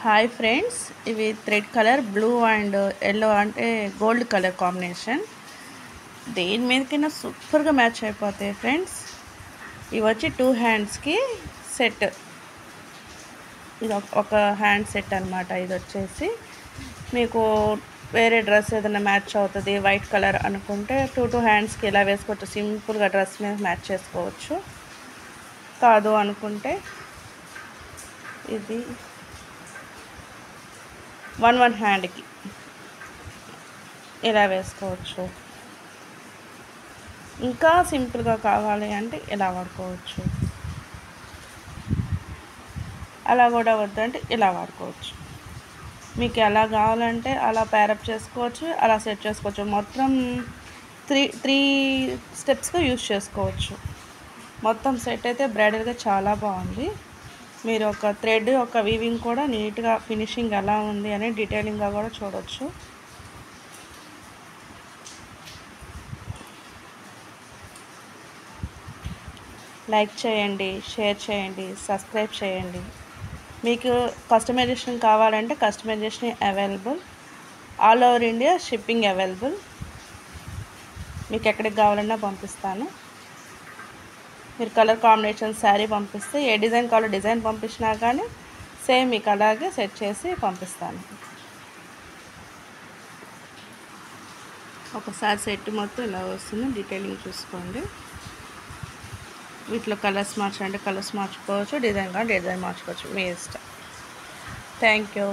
Hi friends, ఇవి thread colour blue and yellow అంటే gold colour combination. దేని మీదకైనా సూపర్గా మ్యాచ్ అయిపోతాయి ఫ్రెండ్స్. ఇవి వచ్చి 2 హ్యాండ్స్కి సెట్. ఇది ఒక హ్యాండ్ సెట్ అనమాట. ఇది వచ్చేసి మీకు వేరే డ్రెస్ ఏదైనా మ్యాచ్ అవుతుంది వైట్ కలర్ అనుకుంటే 2 హ్యాండ్స్కి ఇలా వేసుకోవచ్చు. సింపుల్గా డ్రెస్ మీద మ్యాచ్ చేసుకోవచ్చు. కాదు అనుకుంటే ఇది 1 హ్యాండ్కి ఇలా వేసుకోవచ్చు. ఇంకా సింపుల్గా కావాలి అంటే ఇలా వాడుకోవచ్చు. అలా కూడా వద్దంటే ఇలా వాడుకోవచ్చు. మీకు ఎలా కావాలంటే అలా ప్యారప్ చేసుకోవచ్చు, అలా సెట్ చేసుకోవచ్చు. మొత్తం త్రీ స్టెప్స్గా యూజ్ చేసుకోవచ్చు. మొత్తం సెట్ అయితే బ్రైడల్గా చాలా బాగుంది. మీరు ఒక థ్రెడ్ ఒక వీవింగ్ కూడా నీట్గా ఫినిషింగ్ ఎలా ఉంది అని డీటెయిలింగ్గా కూడా చూడవచ్చు. లైక్ చేయండి, షేర్ చేయండి, సబ్స్క్రైబ్ చేయండి. మీకు కస్టమైజేషన్ కావాలంటే customisation available. All over India shipping available. మీకు ఎక్కడికి కావాలన్నా పంపిస్తాను. మీరు కలర్ కాంబినేషన్ శారీ పంపిస్తే ఏ డిజైన్ కావాలో డిజైన్ పంపించినా కానీ సేమ్ మీకు అలాగే సెట్ చేసి పంపిస్తాను. ఒకసారి సెట్ మొత్తం ఇలా వస్తుంది. డీటెయిలింగ్ చూసుకోండి. వీటిలో కలర్స్ మార్చాలంటే కలర్స్ మార్చుకోవచ్చు, డిజైన్ కానీ డిజైన్ మార్చుకోవచ్చు, మీ ఇష్టం. Thank you.